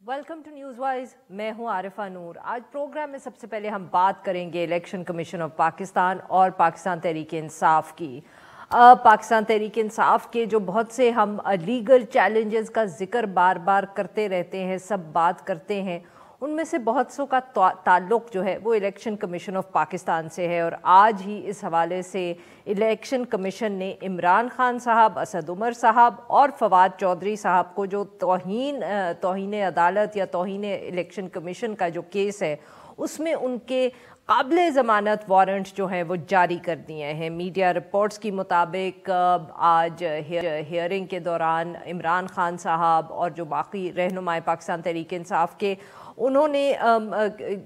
Welcome to news wise. मैं हूं आरिफा नूर। आज प्रोग्राम में सबसे पहले हम बात करेंगे इलेक्शन कमीशन ऑफ पाकिस्तान और पाकिस्तान तहरीक इंसाफ की। पाकिस्तान तहरीक इंसाफ के जो बहुत से हम लीगल चैलेंजेस का जिक्र बार बार करते रहते हैं, सब बात करते हैं, उनमें से बहुत सौ का ताल्लुक़ जो है वो इलेक्शन कमीशन ऑफ पाकिस्तान से है। और आज ही इस हवाले से इलेक्शन कमीशन ने इमरान खान साहब, असद उमर साहब और फवाद चौधरी साहब को जो तौहीन अदालत या तौहीन इलेक्शन कमीशन का जो केस है उसमें उनके काबिल ज़मानत वारंट जो हैं वो जारी कर दिए हैं। मीडिया रिपोर्ट्स के मुताबिक आज हियरिंग के दौरान इमरान खान साहब और जो बाकी रहनुमाए पाकिस्तान तहरीक इंसाफ के, उन्होंने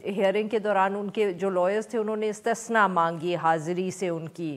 हियरिंग के दौरान उनके जो लॉयर्स थे उन्होंने इस्तिस्ना मांगी हाज़िरी से उनकी,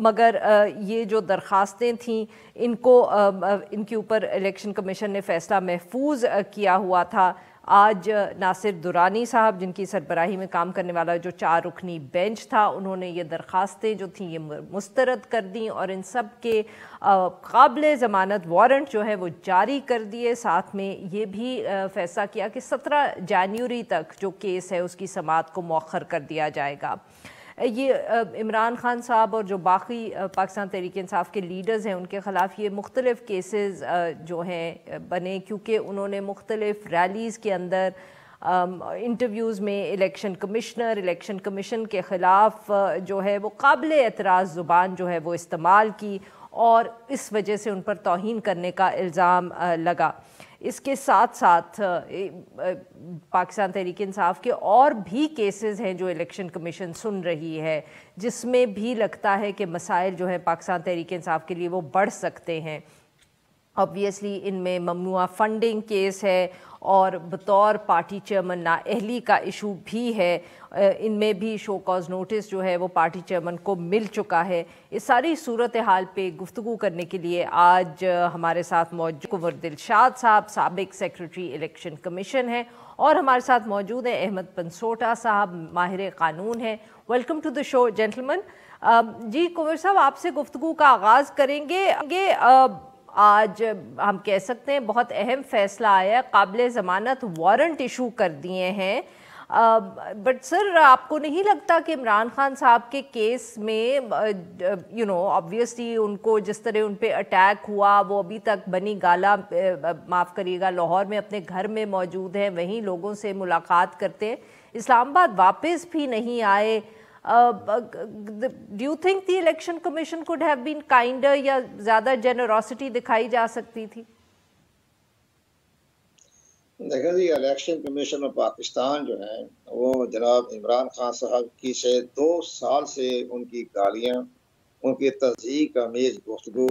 मगर ये जो दरख्वास्तें थीं इनके ऊपर इलेक्शन कमीशन ने फ़ैसला महफूज किया हुआ था। आज नासिर दुरानी साहब, जिनकी सरबराही में काम करने वाला जो 4 रुकनी बेंच था, उन्होंने ये दरख्वास्तें जो थी ये मुस्तरद कर दी और इन सब के काबिल ज़मानत वारंट जो है वो जारी कर दिए। साथ में ये भी फ़ैसला किया कि 17 जनवरी तक जो केस है उसकी समाअत को मौखर कर दिया जाएगा। ये इमरान खान साहब और जो बाकी पाकिस्तान तहरीक इंसाफ के लीडर्स हैं उनके ख़िलाफ़ ये मुख्तलिफ़ केसेस जो हैं बने, क्योंकि उन्होंने मुख्तलिफ़ रैलीज़ के अंदर इंटरव्यूज़ में इलेक्शन कमीशन के ख़िलाफ़ जो है वो काबिल एतराज़ ज़ुबान जो है वो इस्तेमाल की और इस वजह से उन पर तौहीन करने का इल्ज़ाम लगा। इसके साथ साथ पाकिस्तान तहरीक इंसाफ के और भी केसेस हैं जो इलेक्शन कमीशन सुन रही है, जिसमें भी लगता है कि मसाइल जो है पाकिस्तान तहरीक इंसाफ के लिए वो बढ़ सकते हैं। ऑब्वियसली इनमें ममनुआ फंडिंग केस है और बतौर पार्टी चेयरमैन नाअहली का इशू भी है। इनमें भी शो कॉज नोटिस जो है वो पार्टी चेयरमैन को मिल चुका है। इस सारी सूरत हाल पे गुफ्तगू करने के लिए आज हमारे साथ मौजूद कुंवर दिलशाद साहब, साबिक सेक्रेटरी इलेक्शन कमीशन है, और हमारे साथ मौजूद है अहमद पंसोटा साहब, माहिर कानून है। Welcome to the show gentleman. जी कुंवर साहब, आपसे गुफ्तगू का आगाज़ करेंगे। आज हम कह सकते हैं बहुत अहम फ़ैसला आया, काबिल ज़मानत वारंट इशू कर दिए हैं। बट सर, आपको नहीं लगता कि इमरान खान साहब के केस में ऑब्वियसली उनको जिस तरह उन पे अटैक हुआ वो अभी तक बनी गाला, माफ़ करिएगा, लाहौर में अपने घर में मौजूद हैं, वहीं लोगों से मुलाकात करते हैं, इस्लामाबाद वापस भी नहीं आए। Do you think the election commission could have been kinder या ज़्यादा जेनरोसिटी दिखाई जा सकती थी? देखिए जी, इलेक्शन कमीशन ऑफ पाकिस्तान जो है वो जनाब इमरान खान साहब की से 2 साल से उनकी गालियाँ, उनकी तज़यीक़ आमेज़ गुफ्तगू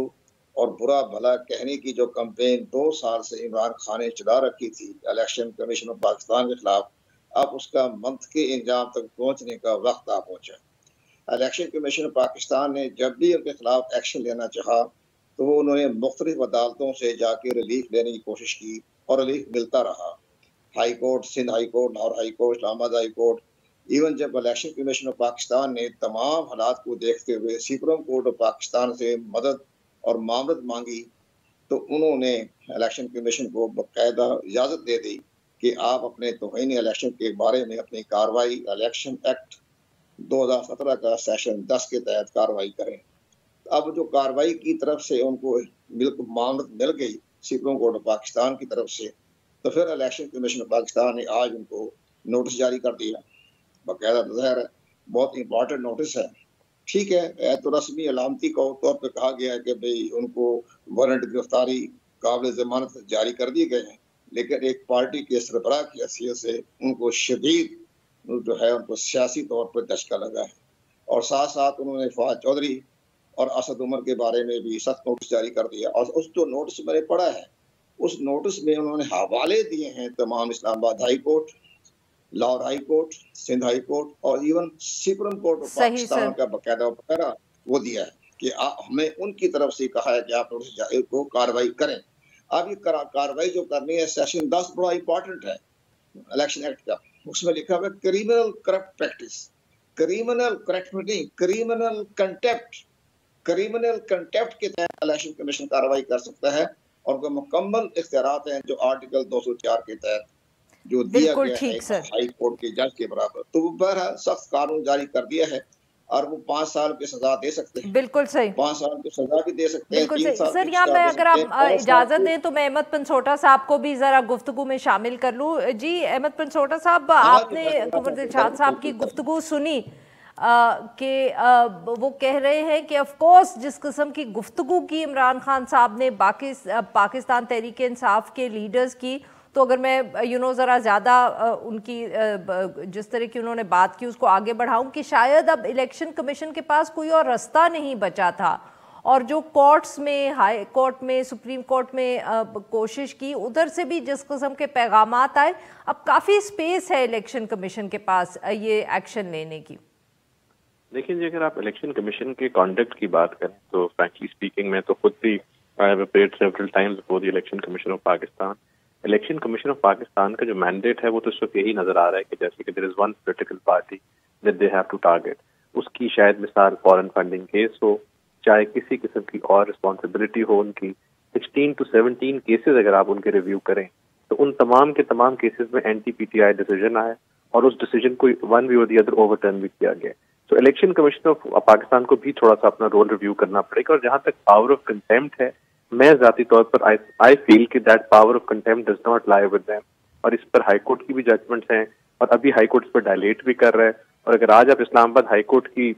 और बुरा भला कहने की जो कंपेन 2 साल से इमरान खान ने चला रखी थी इलेक्शन कमीशन ऑफ पाकिस्तान के खिलाफ, अब उसका मंतकी इंजाम तक पहुँचने का वक्त आ पहुँचा। इलेक्शन कमीशन ऑफ पाकिस्तान ने जब भी उनके खिलाफ एक्शन लेना चाहा तो वो उन्होंने मुख्तलिफ अदालतों से जाके रिलीफ लेने की कोशिश की और रिलीफ मिलता रहा। High court, Sindh high court, Lahore high court, Islamabad high court, even जब इलेक्शन कमीशन ऑफ पाकिस्तान ने तमाम हालात को देखते हुए सुप्रीम कोर्ट ऑफ पाकिस्तान से मदद और मामलत मांगी तो उन्होंने इलेक्शन कमीशन को बाकायदा इजाज़त दे दी कि आप अपने तौहीन इलेक्शन के बारे में अपनी कार्रवाई इलेक्शन एक्ट 2017 का सेशन 10 के तहत कार्रवाई करें। अब जो कार्रवाई की तरफ से उनको मामलत मिल गई सुप्रीम कोर्ट ऑफ पाकिस्तान की तरफ से, तो फिर इलेक्शन कमीशन ऑफ पाकिस्तान ने आज उनको नोटिस जारी कर दिया। बाकायदा ज़ाहिर है बहुत इंपॉर्टेंट नोटिस है। ठीक है, तो रस्मी अलामती तौर पर कहा गया है कि भाई उनको वारंट गिरफ्तारी काबिल ज़मानत जारी कर दिए गए हैं, लेकिन एक पार्टी के सरबराह की हैसियत से उनको शदीद जो है उनको सियासी तौर पर दचका लगा है। और साथ साथ उन्होंने फवाद चौधरी और असद उमर के बारे में भी सख्त नोटिस जारी कर दिया। और उस जो नोटिस मैंने पढ़ा है उस नोटिस में उन्होंने हवाले दिए हैं तमाम Islamabad high court, Lahore high court, Sindh high court और even supreme court of Pakistan का बकायदा वो दिया है कि हमें उनकी तरफ से कहा है कि आप नोटिस को कार्रवाई करें। अब ये कार्रवाई जो करनी है, सेशन 10 बड़ा इंपॉर्टेंट है इलेक्शन एक्ट का, उसमें लिखा हुआ है criminal corrupt practice, criminal corrupt नहीं, क्रिमिनल कंटेप्ट के तहत इलेक्शन कमीशन कार्रवाई कर सकता है और उनको मुकम्मल इख्तियारात हैं जो आर्टिकल 204 के तहत जो दिया बिल्कुल गया है ठीक सर। हाई कोर्ट के जज के बराबर। तो वो बहरहाल सख्त कानून जारी कर दिया है और वो 5 साल की सजा दे सकते हैं, बिल्कुल सही। 5 साल की सजा भी दे सकते हैं, बिल्कुल 3 सही साल सर। की यहाँ सजा मैं दे अगर सकते हैं, आप 5 साल इजाज़त की। दें तो मैं अहमद पंचोटा साहब को भी ज़रा गुफ्तगू में शामिल कर लूँ। जी अहमद पंचोटा साहब, हाँ जी, आपने मैं थोड़ा कुंवर सा दिलशाद साहब की बिल्कुल गुफ्तगू सुनी कि वो कह रहे हैं कि ऑफ कोर्स जिस किस्म की गुफ्तगू की इमरान खान साहब ने पाकिस्तान तहरीक इंसाफ के लीडर्स की, तो अगर मैं ज़रा ज़्यादा उनकी जिस तरह की उन्होंने बात की उसको आगे बढ़ाऊं कि शायद अब इलेक्शन कमीशन के पास कोई और रास्ता नहीं बचा था, और जो कोर्ट्स में, हाई कोर्ट में, सुप्रीम कोर्ट में कोशिश की, उधर से भी जिस किस्म के पैगामात आए, अब काफ़ी स्पेस है इलेक्शन कमीशन के पास ये एक्शन लेने की। देखिए जी, अगर आप इलेक्शन कमीशन के कॉन्डक्ट की बात करें तो फ्रैंकली स्पीकिंग मैं तो खुद भी I have appeared several times before the election commission of Pakistan. Election commission of Pakistan का जो मैंडेट है वो तो इस वक्त यही नजर आ रहा है कि जैसे कि there is one political party that they have to target, उसकी शायद मिसाल फॉरेन फंडिंग केस हो, चाहे किसी किस्म की और रिस्पॉन्सिबिलिटी हो उनकी। 16 to 17 केसेस अगर आप उनके रिव्यू करें तो उन तमाम के तमाम केसेस में NT-PTI डिसीजन आया और उस डिसीजन को वन वे और दी अदर ओवरटर्न भी किया गया। तो इलेक्शन कमीशन ऑफ पाकिस्तान को भी थोड़ा सा अपना रोल रिव्यू करना पड़ेगा। और जहां तक पावर ऑफ कंटेम्प्ट है, मैं जाती तौर पर आई फील कि that power of contempt does not lie with them, और इस पर हाई कोर्ट की भी जजमेंट्स हैं और अभी हाई कोर्ट इस पर डायलेट भी कर रहा है। और अगर आज आप इस्लामाबाद हाई कोर्ट की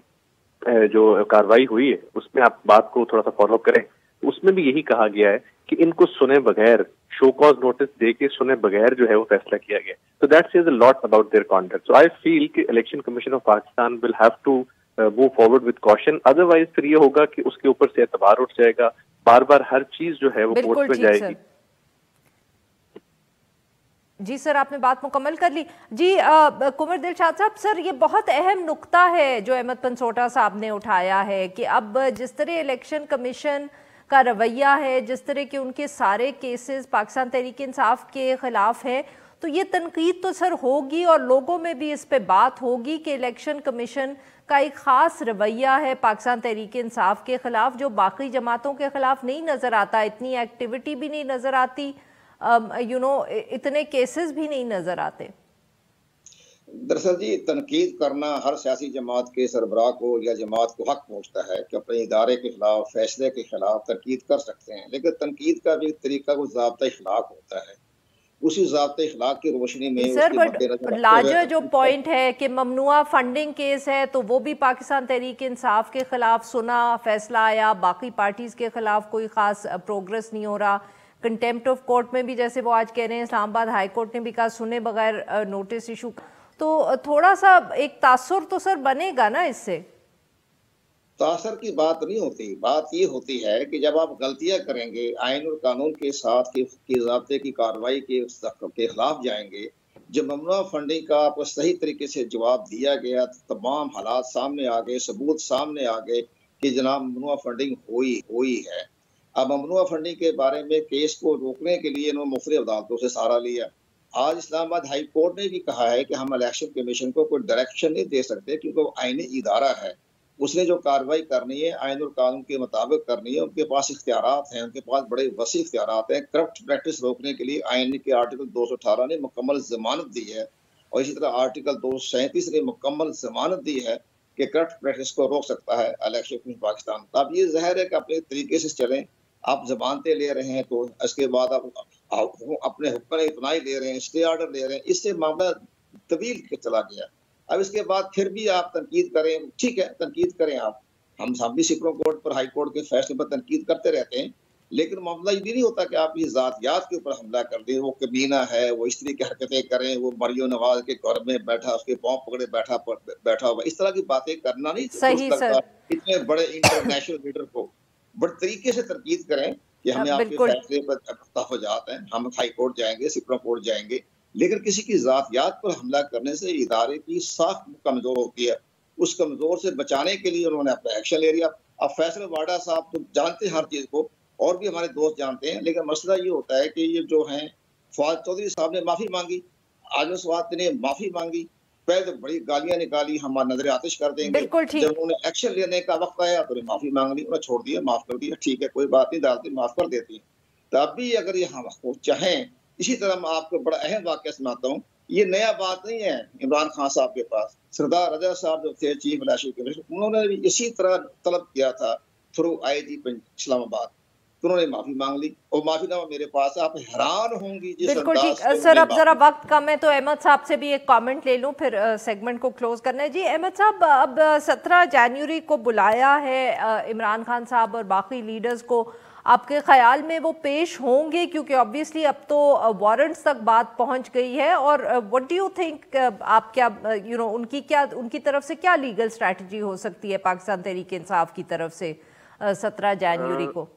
जो कार्रवाई हुई है उसमें आप बात को थोड़ा सा फॉलो करें तो उसमें भी यही कहा गया है कि इनको सुने बगैर, शो कॉज नोटिस दे के सुने बगैर जो है वो फैसला किया गया। तो that says a lot about their conduct. So I feel कि election commission of Pakistan will have to move forward with caution, otherwise फिर ये होगा कि उसके ऊपर से एतबार उठ जाएगा, बार बार हर चीज जो है वो कोर्ट में जाएगी। जी सर, आपने बात मुकम्मल कर ली। जी कुंवर दिलशाद साहब, सर ये बहुत अहम नुक्ता है जो अहमद पंचोटा साहब ने उठाया है कि अब जिस तरह इलेक्शन कमीशन का रवैया है, जिस तरह के उनके सारे केसेस पाकिस्तान तहरीक इंसाफ के खिलाफ हैं, तो ये तनकीद तो सर होगी और लोगों में भी इस पे बात होगी कि इलेक्शन कमीशन का एक ख़ास रवैया है पाकिस्तान तहरीक इंसाफ के खिलाफ जो बाकी जमातों के खिलाफ नहीं नज़र आता। इतनी एक्टिविटी भी नहीं नज़र आती, इतने केसेस भी नहीं नजर आते। दरअसल जी, तनकीद करना हर सियासी जमात के सरबराह को या जमात को हक पहुंचता है कि अपने इदारे के खिलाफ, फैसले के खिलाफ तनकीद कर सकते हैं, लेकिन तनकीद का भी तरीका को ज़ाब्ता इखलाक होता है। उसी ज़ाब्ता इखलाक की रोशनी में सर बट लार्जर जो पॉइंट है कि ममनुआ फंडिंग केस है तो वो भी पाकिस्तान तहरीक इंसाफ के खिलाफ सुना, फैसला आया, बाकी पार्टीज के खिलाफ कोई खास प्रोग्रेस नहीं हो रहा। कंटेम्प्ट ऑफ कोर्ट में भी जैसे वो आज कह रहे हैं इस्लामाबाद हाई कोर्ट ने भी कहा सुने बगैर नोटिस इशू, तो थोड़ा सा एक तासुर तो सर बनेगा ना इससे। तासर की बात नहीं होती, बात ये होती है कि जब आप गलतियां करेंगे, आइन और कानून के साथ की ज़ाब्ते की कार्रवाई के खिलाफ जाएंगे, जब ममनुआ फंडिंग का आपको सही तरीके से जवाब दिया गया, तमाम हालात सामने आ गए, सबूत सामने आ गए कि जनाब ममनुआ फंडिंग हुई है। अब ममनुआ फंडिंग के बारे में केस को रोकने के लिए इन्होंने मुख्तलिफ अदालतों से सहारा लिया। आज इस्लामाबाद हाई कोर्ट ने भी कहा है कि हम इलेक्शन कमीशन को कोई डायरेक्शन नहीं दे सकते क्योंकि वो आईनी इदारा है, उसने जो कार्रवाई करनी है आइन और कानून के मुताबिक करनी है। उनके पास इख्तियारात हैं, उनके पास बड़े वसी इख्तियारात हैं। करप्ट प्रैक्टिस रोकने के लिए आइन के आर्टिकल 218 ने मुकम्मल जमानत दी है और इसी तरह आर्टिकल 237 ने मुकम्मल जमानत दी है कि करप्ट प्रैक्टिस को रोक सकता है इलेक्शन कमीशन पाकिस्तान। अब ये ज़ाहिर है कि अपने तरीके से चलें, आप जमानतें ले रहे हैं तो इसके बाद आप अपने हुक्म इतना ही ले रहे हैं, स्टे ऑर्डर ले रहे हैं, इससे मामला तवील चला गया। अब इसके बाद फिर भी आप तनकीद करें, ठीक है तनकीद करें आप, हम भी सुप्रीम कोर्ट पर, हाई कोर्ट के फैसले पर तनकीद करते रहते हैं, लेकिन मामला ये नहीं होता कि आप ये ज़ातियात के ऊपर हमला कर दें। वो कमीना है, वो इस तरह की हरकतें करें, वो मरियम नवाज के घर में बैठा, उसके पाँव पकड़े बैठा हुआ, इस तरह की बातें करना नहीं सही सर। इतने बड़े इंटरनेशनल लीडर को बड़े तरीके से तनकीद करें कि हमें आपके फैसले पर तहफ़्फ़ुज़ात हैं, हम हाई कोर्ट जाएंगे, सुप्रीम कोर्ट जाएंगे, लेकिन किसी की ज़ातियात पर हमला करने से इदारे की साख कमज़ोर होती है। उस कमज़ोर से बचाने के लिए उन्होंने अपना एक्शन ले लिया। अब फैसल वाडा साहब तो जानते हैं हर चीज़ को, और भी हमारे दोस्त जानते हैं, लेकिन मसला ये होता है कि ये जो हैं फवाद चौधरी साहब ने माफ़ी मांगी, आजम स्वात ने माफ़ी मांगी, पहले तो बड़ी गालियां निकाली, हम नजर आतिश कर देंगे, जब उन्होंने एक्शन लेने का वक्त आया तो माफ़ी मांग ली, उन्हें छोड़ दिया, माफ़ कर दिया, ठीक है कोई बात नहीं, अदालतें माफ़ कर देती हैं। तब भी अगर ये हम चाहें, इसी तरह मैं आपको बड़ा अहम वाक़या सुनाता हूँ। ये नया बात नहीं है इमरान खान साहब के पास। सरदार रजा साहब जो थे चीफ इलेक्शन कमिश्नर, उन्होंने भी इसी तरह तलब किया था थ्रू आईजी इस्लामाबाद। तो उन्होंने माफी मांग ली और माफीनामा मेरे पास है। आप हैरान होंगी जिस बिल्कुल अंदाज ठीक। से सर उन्होंने अब जरा माफी। वक्त कम है तो अहमद साहब से भी एक कमेंट ले लूं, फिर सेगमेंट को क्लोज करना है। जी अहमद साहब, अब 17 जनवरी को बुलाया है इमरान खान साहब और बाकी लीडर्स को, आपके ख्याल में वो पेश होंगे? क्योंकि ऑब्वियसली अब तो वारंट्स तक बात पहुंच गई है। और व्हाट डू यू थिंक, आप क्या उनकी तरफ से क्या लीगल स्ट्रैटेजी हो सकती है पाकिस्तान तहरीक इंसाफ की तरफ से 17 जनवरी को?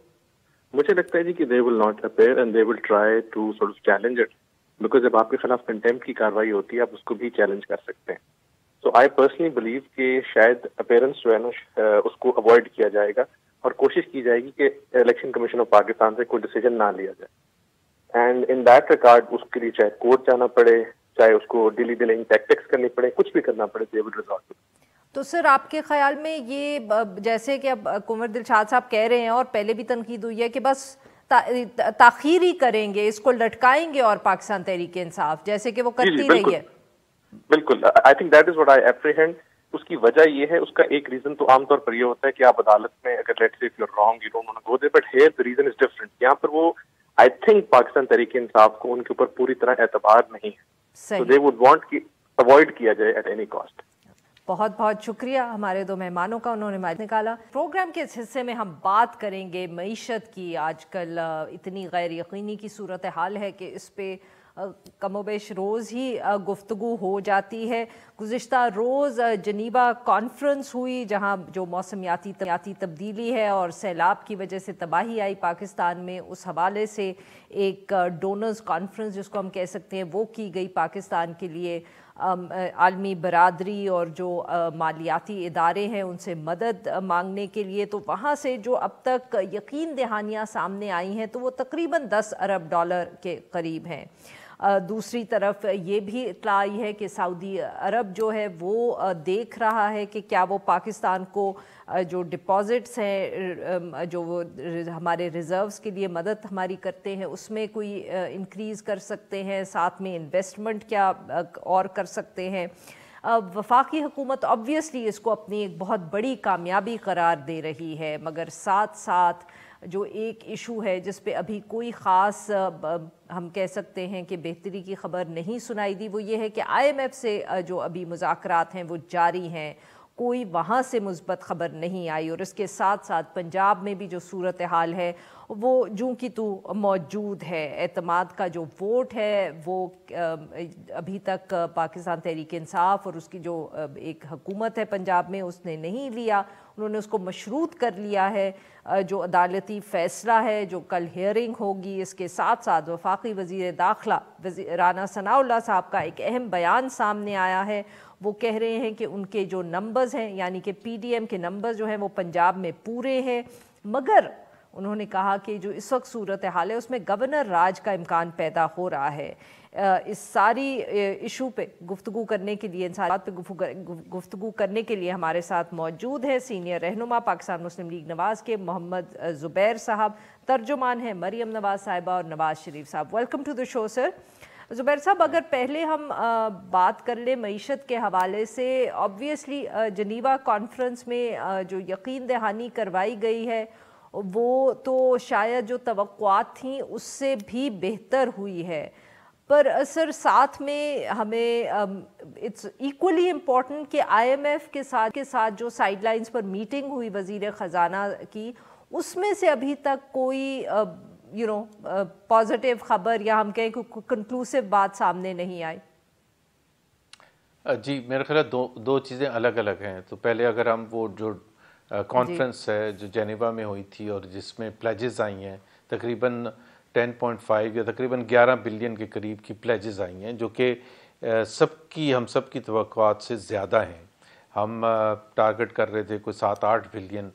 मुझे लगता है जी कि they will not appear and they will try to sort of challenge it, because जब आपके खिलाफ कंटेम्प्ट की कार्रवाई होती है आप उसको भी चैलेंज कर सकते हैं। सो आई पर्सनली बिलीव कि शायद अपेयरेंस जो है ना उसको अवॉइड किया जाएगा और कोशिश की जाएगी कि इलेक्शन कमीशन ऑफ पाकिस्तान से कोई डिसीजन ना लिया जाए। एंड इन दैट रिगार्ड उसके लिए चाहे कोर्ट जाना पड़े, चाहे उसको डिली डिलेइंग टैक्टिक्स करनी पड़े, कुछ भी करना पड़े, दे विल रिजॉर्ट टू। तो सर आपके ख्याल में ये जैसे कि अब कुंवर दिलशाद साहब कह रहे हैं और पहले भी तनकीद हुई है कि बस ताखीर ही करेंगे, इसको लटकाएंगे और पाकिस्तान तहरीक इंसाफ जैसे कि वो करती रही है? बिल्कुल, I think that is what I apprehend. उसकी वजह ये है, उसका एक रीजन तो आमतौर पर ये होता है कि आप अदालत में अगर let's say if you are wrong you don't want to go there, but here the reason is different. यहाँ पर वो आई थिंक पाकिस्तान तहरीक इंसाफ को उनके ऊपर पूरी तरह एतबार नहीं है, तो दे वुड वांट कि अवॉइड किया जाए एट एनी कॉस्ट। बहुत बहुत शुक्रिया हमारे दो मेहमानों का, उन्होंने मैच निकाला। प्रोग्राम के इस हिस्से में हम बात करेंगे मईशत की। आजकल इतनी गैर यकीनी की सूरत हाल है कि इस पे कमोबेश रोज़ ही गुफ्तगू हो जाती है। गुज़िश्ता रोज़ जनीवा कॉन्फ्रेंस हुई जहां जो मौसमियाती तब्दीली है और सैलाब की वजह से तबाही आई पाकिस्तान में, उस हवाले से एक डोनर्स कॉन्फ्रेंस जिसको हम कह सकते हैं वो की गई पाकिस्तान के लिए। आलमी बरादरी और जो मालियाती इदारे हैं उनसे मदद मांगने के लिए। तो वहाँ से जो अब तक यकीन दहानियाँ सामने आई हैं तो वो तकरीबन 10 अरब डॉलर के करीब हैं। दूसरी तरफ ये भी इत्तला आई है कि सऊदी अरब जो है वो देख रहा है कि क्या वो पाकिस्तान को जो डिपॉजिट्स हैं जो वो हमारे रिज़र्व्स के लिए मदद हमारी करते हैं उसमें कोई इंक्रीज़ कर सकते हैं, साथ में इन्वेस्टमेंट क्या और कर सकते हैं। वफाकी हुकूमत ऑब्वियसली इसको अपनी एक बहुत बड़ी कामयाबी करार दे रही है, मगर साथ साथ जो एक इशू है जिस पे अभी कोई ख़ास हम कह सकते हैं कि बेहतरी की खबर नहीं सुनाई दी, वो ये है कि IMF से जो अभी मुज़ाकरात हैं वो जारी हैं, कोई वहाँ से मुस्बत खबर नहीं आई। और इसके साथ साथ पंजाब में भी जो सूरत हाल है वो जूं की तू मौजूद है। एतमाद का जो वोट है वो अभी तक पाकिस्तान तहरीक इंसाफ और उसकी जो एक हुकूमत है पंजाब में उसने नहीं लिया, उन्होंने उसको मशरूत कर लिया है। जो अदालती फ़ैसला है जो कल हियरिंग होगी, इसके साथ साथ वफाकी वज़ीर दाखिला राना सनाउल्लाह साहब का एक अहम बयान सामने आया है। वो कह रहे हैं कि उनके जो नंबर्स हैं यानी कि PDM के नंबर्स जो हैं वो पंजाब में पूरे हैं, मगर उन्होंने कहा कि जो इस वक्त सूरत हाल है उसमें गवर्नर राज का इम्कान पैदा हो रहा है। इस सारी इशू पे गुफ्तगू करने के लिए, इन सारी बात पे गुफ्तगू करने के लिए हमारे साथ मौजूद है सीनियर रहनुमा पाकिस्तान मुस्लिम लीग नवाज़ के मोहम्मद ज़ुबैर साहब, तर्जुमान है मरियम नवाज़ साहिबा और नवाज़ शरीफ साहब। Welcome to the show sir. Zubair साहब, अगर पहले हम बात कर ले मईशत के हवाले से, ऑब्वियसली जनीवा कॉन्फ्रेंस में जो यकीन दहानी करवाई गई है वो तो शायद जो तवक्कुआत थी उससे भी बेहतर हुई है, पर सर साथ में हमें इट्स इक्वली इम्पॉर्टेंट कि IMF के साथ जो साइडलाइंस पर मीटिंग हुई वज़ीर ख़जाना की, उसमें से अभी तक कोई पॉजिटिव खबर या हम कहें कंक्लूसिव बात सामने नहीं आई। जी मेरे ख्याल दो चीज़ें अलग अलग हैं। तो पहले अगर हम वो जो कॉन्फ्रेंस है जो जेनेवा में हुई थी और जिसमें प्लेजेस आई हैं तकरीबन 10.5 या तकरीबन 11 बिलियन के करीब की प्लेजेस आई हैं, जो कि हम सब की तवक्कुआत से ज़्यादा हैं। हम टारगेट कर रहे थे कोई 7-8 बिलियन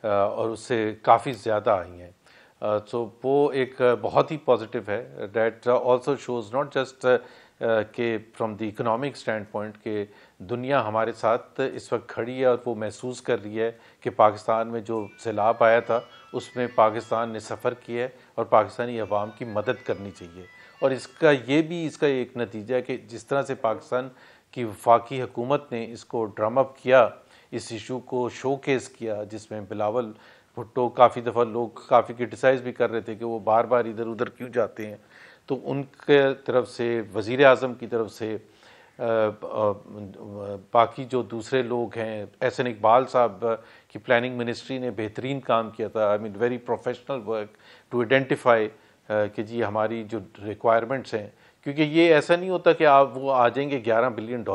और उससे काफ़ी ज़्यादा आई हैं। सो वो एक बहुत ही पॉजिटिव है। That also shows not just कि from the economic stand point के दुनिया हमारे साथ इस वक्त खड़ी है और वो महसूस कर रही है कि पाकिस्तान में जो सैलाब आया था उसमें पाकिस्तान ने सफ़र किया है और पाकिस्तानी अवाम की मदद करनी चाहिए। और इसका एक नतीजा है कि जिस तरह से पाकिस्तान की वफाकी हुकूमत ने इसको ड्रम अप किया, इस इशू को शोकेस किया, जिसमें बिलावल भुट्टो काफ़ी दफ़ा लोग काफ़ी क्रिटिसाइज़ भी कर रहे थे कि वो बार बार इधर उधर क्यों जाते हैं, तो उनके तरफ से वज़ीर आज़म की तरफ से बाकी जो दूसरे लोग हैं, एहसन इकबाल साहब की प्लानिंग मिनिस्ट्री ने बेहतरीन काम किया था। I mean very professional work to identify कि जी हमारी जो रिक्वायरमेंट्स हैं, क्योंकि ये ऐसा नहीं होता कि आप वो आ जाएंगे $11 बिलियन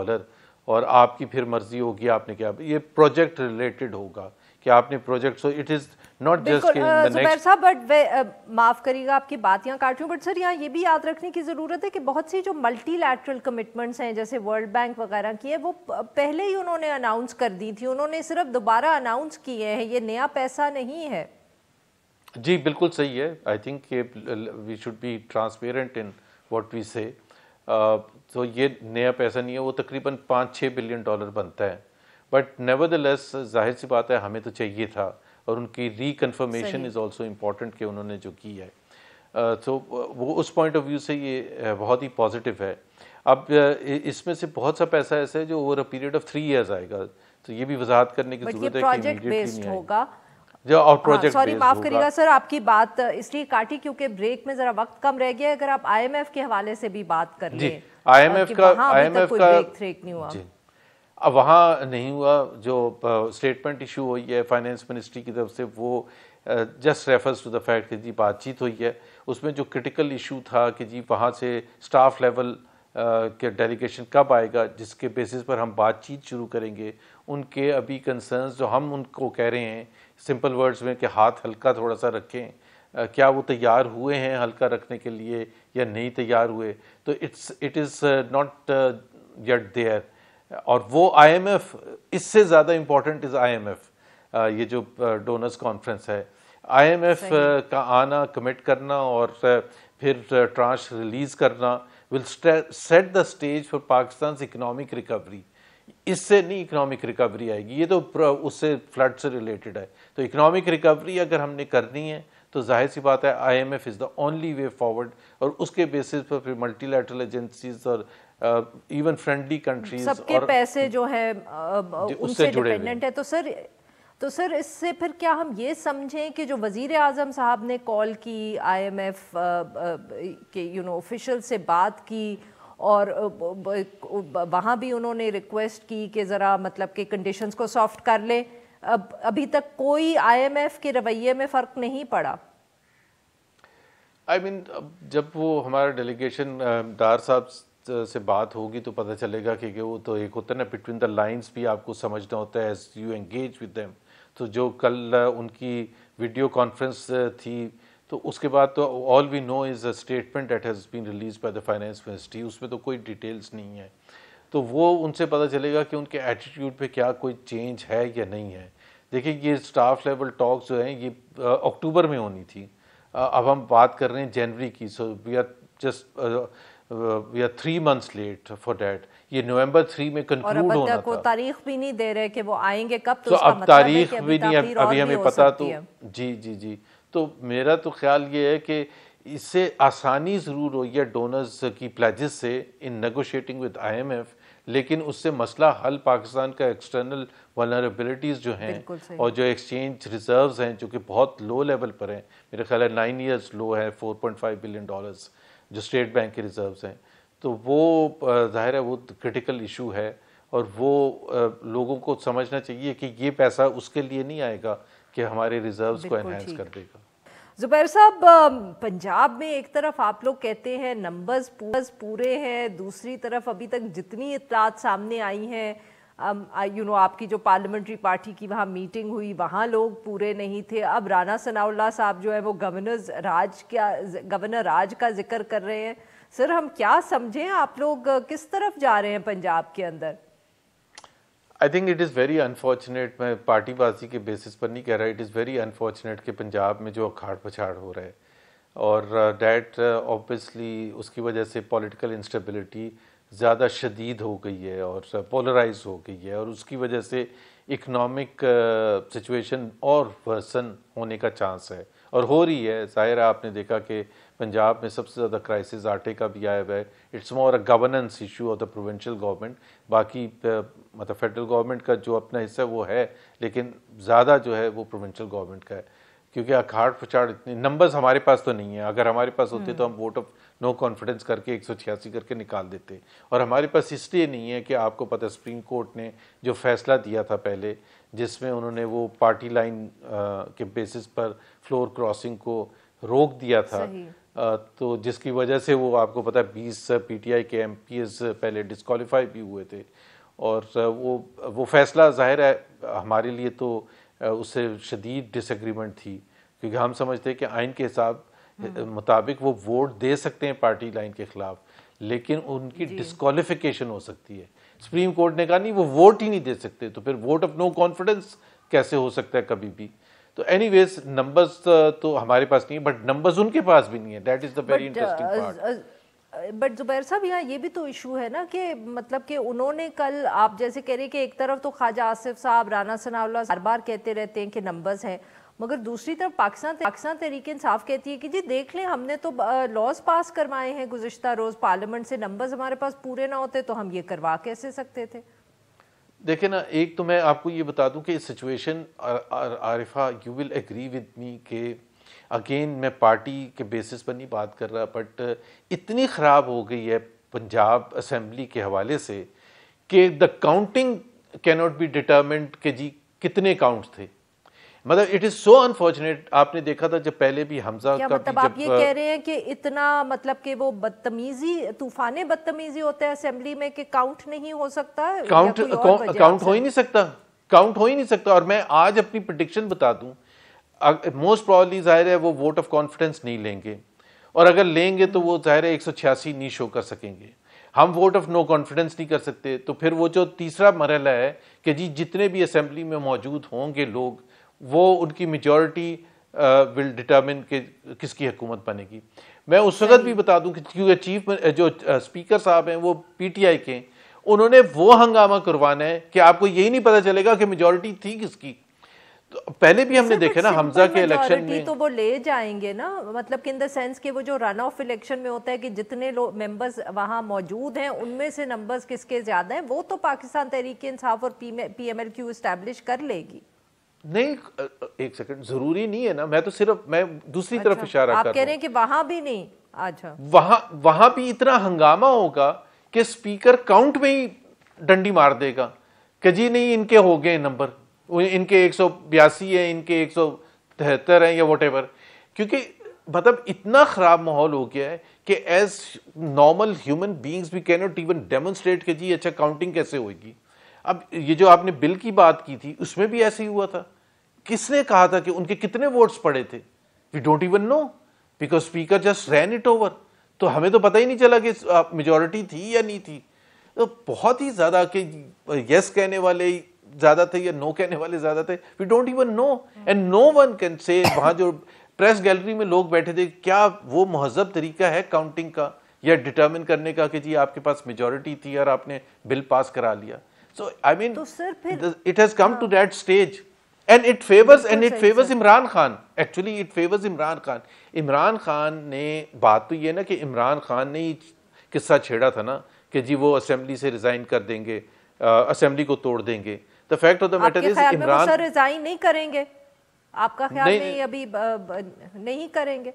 और आपकी फिर मर्जी होगी आपने क्या, ये प्रोजेक्ट रिलेटेड होगा कि आपने project, so it is not just कि जुबैर साहब, बट माफ़ करिएगा आपकी बात यहाँ काट रही हूँ, बट सर यहाँ ये भी याद रखने की ज़रूरत है कि बहुत सी जो मल्टीलैटरल कमिटमेंट्स हैं जैसे वर्ल्ड बैंक वगैरह की है, वो पहले ही उन्होंने अनाउंस कर दी थी, उन्होंने सिर्फ दोबारा अनाउंस किए हैं, ये नया पैसा नहीं है। जी बिल्कुल सही है। I think we should be transparent in what we say. तो ये नया पैसा नहीं है, वो तकरीबन $5-6 बिलियन बनता है, बट नेवरदलेस जाहिर सी बात है हमें तो चाहिए था, और उनकी रिकन्फर्मेशन इज़ ऑल्सो इम्पॉर्टेंट कि उन्होंने जो की है। तो वो उस पॉइंट ऑफ व्यू से ये बहुत ही पॉजिटिव है। अब इसमें से बहुत सा पैसा ऐसा है जो over a period of 3 years आएगा, तो ये भी वजाहत करने की ज़रूरत है कि इमीडिएटली नहीं होगा जो और प्रोजेक्ट सॉरी माफ करिएगा सर, आपकी बात इसलिए काटी क्योंकि ब्रेक में जरा वक्त कम रह गया। अगर आप आईएमएफ के हवाले से भी बात कर लें, आईएमएफ का ब्रेक नहीं हुआ, जी अब वहाँ नहीं हुआ। जो स्टेटमेंट इशू हुई है फाइनेंस मिनिस्ट्री की तरफ से, वो just refers to the fact कि जी बातचीत हुई है। उसमें जो क्रिटिकल इशू था कि जी वहाँ से स्टाफ लेवल के डेलीगेशन कब आएगा जिसके बेसिस पर हम बातचीत शुरू करेंगे, उनके अभी कंसर्न्स जो हम उनको कह रहे हैं सिंपल वर्ड्स में कि हाथ हल्का थोड़ा सा रखें, क्या वो तैयार हुए हैं हल्का रखने के लिए या नहीं तैयार हुए, तो it is not yet there. और वो आईएमएफ, इससे ज़्यादा इम्पॉर्टेंट इज़ आईएमएफ, ये जो डोनर्स कॉन्फ्रेंस है, आईएमएफ का आना, कमिट करना और फिर ट्रांश रिलीज़ करना will set the stage for Pakistan economic recovery. इससे नहीं इकोनॉमिक रिकवरी आएगी, ये तो उससे फ्लड से रिलेटेड है। तो इकोनॉमिक रिकवरी अगर हमने करनी है तो जाहिर सी बात है IMF is the only way forward, और उसके बेसिस पर फिर मल्टीलैटरल एजेंसीज और इवन फ्रेंडली कंट्रीज सबके पैसे जो है उनसे डिपेंडेंट है। तो सर इससे फिर क्या हम ये समझें कि जो वज़ीर आज़म साहब ने कॉल की आईएमएफ के ऑफिशियल से बात की और वहाँ भी उन्होंने रिक्वेस्ट की कि ज़रा मतलब कि कंडीशंस को सॉफ्ट कर ले, अभी तक कोई आईएमएफ के रवैये में फ़र्क नहीं पड़ा? आई मीन जब वो हमारा डेलीगेशन डार साहब से बात होगी तो पता चलेगा कि वो तो एक होता है ना, बिटवीन द लाइंस भी आपको समझना होता है as you engage with them. तो जो कल उनकी वीडियो कॉन्फ्रेंस थी, तो उसके बाद तो all we know is a statement that has been release by the finance ministry, उसमें तो कोई डिटेल्स नहीं है। तो वो उनसे पता चलेगा कि उनके एटीट्यूड पे क्या कोई चेंज है या नहीं है। देखिए ये स्टाफ लेवल टॉक्स जो हैं ये अक्टूबर में होनी थी, अब हम बात कर रहे हैं जनवरी की, so we are 3 months late for that. ये नवंबर 3 में कंक्लूड होना था। तारीख भी नहीं दे रहे कि वो आएंगे कब, तो अब तारीख भी नहीं, अभी हमें पता, तो जी तो मेरा तो ख्याल ये है कि इससे आसानी ज़रूर हुई है डोनर्स की प्लेजेस से इन नेगोशिएटिंग विद आईएमएफ, लेकिन उससे मसला हल पाकिस्तान का एक्सटर्नल वल्नरेबिलिटीज़ जो हैं और जो एक्सचेंज रिजर्व्स हैं जो कि बहुत लो लेवल पर हैं, मेरा ख्याल है 9 years लो है, $4.5 बिलियन जो स्टेट बैंक के रिजर्व्स हैं, तो वो जाहिर है वो क्रिटिकल इशू है। और वो लोगों को समझना चाहिए कि ये पैसा उसके लिए नहीं आएगा कि हमारे रिजर्व्स को एनहांस कर देगा। जुबैर साहब, पंजाब में एक तरफ आप लोग कहते हैं नंबर्स पूरे हैं, दूसरी तरफ अभी तक जितनी इत्तलात सामने आई हैं, आपकी जो पार्लियामेंट्री पार्टी की वहाँ मीटिंग हुई वहाँ लोग पूरे नहीं थे। अब राना सनाउल्लाह साहब जो है वो गवर्नर राज का जिक्र कर रहे हैं। सर हम क्या समझें, आप लोग किस तरफ जा रहे हैं पंजाब के अंदर? I think it is very unfortunate, मैं पार्टीबाजी के बेसिस पर नहीं कह रहा, इट इज़ वेरी अनफॉर्चुनेट कि पंजाब में जो अखाड़ पछाड़ हो रहा है और डैट ऑब्वियसली उसकी वजह से पॉलिटिकल इंस्टेबिलिटी ज़्यादा शदीद हो गई है और पोलराइज हो गई है, और उसकी वजह से इकोनॉमिक सिचुएशन और वर्सन होने का चांस है, और हो रही है। ज़ाहिर है आपने देखा कि पंजाब में सबसे ज़्यादा क्राइसिस आटे का भी आया हुआ है। It's more a governance issue of the provincial government. बाकी मतलब फेडरल गवर्नमेंट का जो अपना हिस्सा वो है, लेकिन ज़्यादा जो है वो प्रोविंशियल गवर्नमेंट का है, क्योंकि अखाड़ पछाड़ इतने नंबर्स हमारे पास तो नहीं है। अगर हमारे पास होते तो हम वोट ऑफ नो कॉन्फिडेंस करके 186 करके निकाल देते, और हमारे पास इसलिए नहीं है कि आपको पता है सुप्रीम कोर्ट ने जो फैसला दिया था पहले, जिसमें उन्होंने वो पार्टी लाइन के बेसिस पर फ्लोर क्रॉसिंग को रोक दिया था, तो जिसकी वजह से वो आपको पता है 20 पीटीआई के एमपीएस पहले डिस्क्वालीफाई भी हुए थे। और वो फैसला ज़ाहिर है हमारे लिए तो उससे शदीद डिसएग्रीमेंट थी, क्योंकि हम समझते हैं कि आइन के हिसाब मुताबिक वो वोट दे सकते हैं पार्टी लाइन के खिलाफ, लेकिन उनकी डिस्क्वालिफिकेशन हो सकती है। सुप्रीम कोर्ट ने कहा नहीं, वो वोट ही नहीं दे सकते, तो फिर वोट ऑफ नो कॉन्फिडेंस कैसे हो सकता है कभी भी। तो एनीवेज नंबर्स तो हमारे पास नहीं है, बट नंबर्स उनके पास भी नहीं है। That is the very interesting part. But Zubair साहब, यहाँ ये भी तो इशू है ना कि मतलब कि उन्होंने कल, आप जैसे कह रहे हैं कि एक तरफ तो ख्वाजा आसिफ साहब, राना सनाउल्लाह बार बार कहते रहते हैं कि नंबर्स हैं, मगर दूसरी तरफ पाकिस्तान तहरीक इंसाफ कहती है कि जी देख लें, हमने तो लॉज पास करवाए हैं गुज़िश्ता रोज़ पार्लियामेंट से, नंबर्स हमारे पास पूरे ना होते तो हम ये करवा कैसे सकते थे। देखिए ना, एक तो मैं आपको ये बता दूं कि situation, Arifa you will agree with me कि अगेन मैं पार्टी के बेसिस पर नहीं बात कर रहा, बट इतनी ख़राब हो गई है पंजाब असेंबली के हवाले से कि the counting can not be determined कि जी कितने काउंट्स थे। मतलब इट इज सो अनफॉर्चुनेट। आपने देखा था जब पहले भी हमजा का मतलब आप ये कह रहे हैं कि इतना मतलब कि वो बदतमीजी, तूफाने बदतमीजी होता है असेंबली में कि काउंट नहीं हो सकता, काउंट हो ही नहीं सकता, काउंट हो ही नहीं सकता। और मैं आज अपनी प्रेडिक्शन बता दूं, मोस्ट प्रोबेबली जाहिर है वो वोट ऑफ कॉन्फिडेंस नहीं लेंगे, और अगर लेंगे तो वो जाहिर है 186 नहीं शो कर सकेंगे। हम वोट ऑफ नो कॉन्फिडेंस नहीं कर सकते, तो फिर वो जो तीसरा मरहला है कि जी जितने भी असेंबली में मौजूद होंगे लोग, वो उनकी मेजॉरिटी विल डिटर्मिन कि किसकी हुकूमत बनेगी। मैं उस वक्त भी बता दूं कि क्योंकि चीफ जो स्पीकर साहब हैं वो पीटीआई के, उन्होंने वो हंगामा करवाना है कि आपको यही नहीं पता चलेगा कि मेजॉरिटी थी किसकी। तो पहले भी हमने देखे ना हमजा के इलेक्शन में, तो वो ले जाएंगे ना, मतलब कि इन द सेंस कि वो जो रन ऑफ इलेक्शन में होता है कि जितने लोग मेंबर्स वहां मौजूद हैं उनमें से नंबर्स किसके ज्यादा हैं, वो तो पाकिस्तान तहरीक इंसाफ और पीएमएलक्यू एस्टैब्लिश कर लेगी। नहीं, एक सेकंड, जरूरी नहीं है ना, मैं तो सिर्फ मैं दूसरी तरफ इशारा कर रहा हूं। आप कह रहे हैं कि वहां भी नहीं। अच्छा, वहां भी इतना हंगामा होगा कि स्पीकर काउंट में ही डंडी मार देगा कि जी नहीं इनके हो गए नंबर, इनके 182 है, इनके 173 है या वॉटेवर। क्योंकि मतलब इतना खराब माहौल हो गया है कि as normal human beings we can not even demonstrate कि जी अच्छा काउंटिंग कैसे होगी। अब ये जो आपने बिल की बात की थी उसमें भी ऐसे ही हुआ था। किसने कहा था कि उनके कितने वोट्स पड़े थे? We don't even know because speaker just ran it over. तो हमें तो पता ही नहीं चला कि मेजॉरिटी थी या नहीं थी। तो बहुत ही ज्यादा कि यस कहने वाले ज्यादा थे या नो कहने वाले ज्यादा थे, we don't even know and no one can say. वहां जो प्रेस गैलरी में लोग बैठे थे, क्या वो महजब तरीका है काउंटिंग का या डिटर्मिन करने का कि जी आपके पास मेजॉरिटी थी और आपने बिल पास करा लिया? So I mean, तो सर फिर it has come to that stage, and it favors Imran Khan. Actually, it favors Imran Khan. Imran Khan ने, बात तो ये ना कि इमरान खान ने ही किस्सा छेड़ा था ना कि जी वो असेंबली से रिजाइन कर देंगे, असेंबली को तोड़ देंगे। The fact of the matter is Imran sir resign नहीं करेंगे, आपका ख्याल में अभी नहीं करेंगे?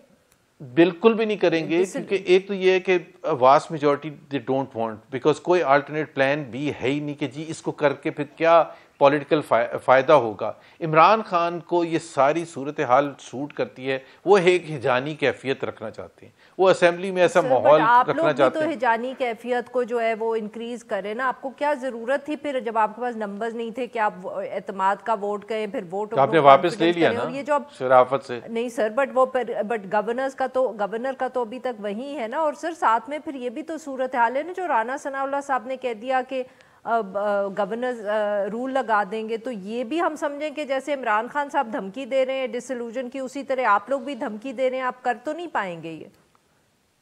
बिल्कुल भी नहीं करेंगे, क्योंकि एक तो ये है कि vast majority they don't want, because कोई अल्टरनेट प्लान भी है ही नहीं कि जी इसको करके फिर क्या पॉलिटिकल फ़ायदा होगा। इमरान खान को ये सारी सूरत हाल सूट करती है, वो एक हिजानी कैफियत रखना चाहते हैं, वो असेंबली में ऐसा माहौल रखना चाहते हैं। तो हिजानी कैफियत को जो है वो इंक्रीज करें ना, आपको क्या जरूरत थी फिर जब आपके पास नंबर्स नहीं थे कि आप एतमाद का वोट करें, फिर वोट तो आपने वापस ले लिया ना, ये जो शराफत से। नहीं सर, बट गवर्नर का तो अभी तक वही है ना। और सर साथ में फिर ये भी तो सूरत हाल है ना, जो राना सनाउल्लाह साहब ने कह दिया कि गवर्नर रूल लगा देंगे, तो ये भी हम समझें कि जैसे इमरान खान साहब धमकी दे रहे हैं डिसइल्यूजन की, उसी तरह आप लोग भी धमकी दे रहे हैं, आप कर तो नहीं पाएंगे ये?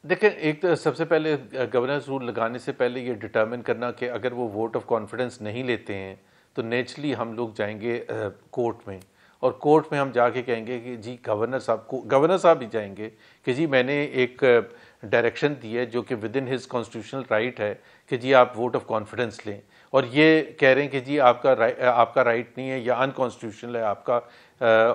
देखिए, एक तो सबसे पहले गवर्नर रूल लगाने से पहले ये डिटर्मिन करना कि अगर वो वोट ऑफ कॉन्फिडेंस नहीं लेते हैं तो नेचुरली हम लोग जाएंगे कोर्ट में, और कोर्ट में हम जाके कहेंगे कि जी गवर्नर साहब भी जाएंगे कि जी मैंने एक डायरेक्शन दी है जो कि with in his constitutional right है कि जी आप वोट ऑफ कॉन्फिडेंस लें, और ये कह रहे हैं कि जी आपका राइट नहीं है या अनकॉन्स्टिट्यूशनल है आपका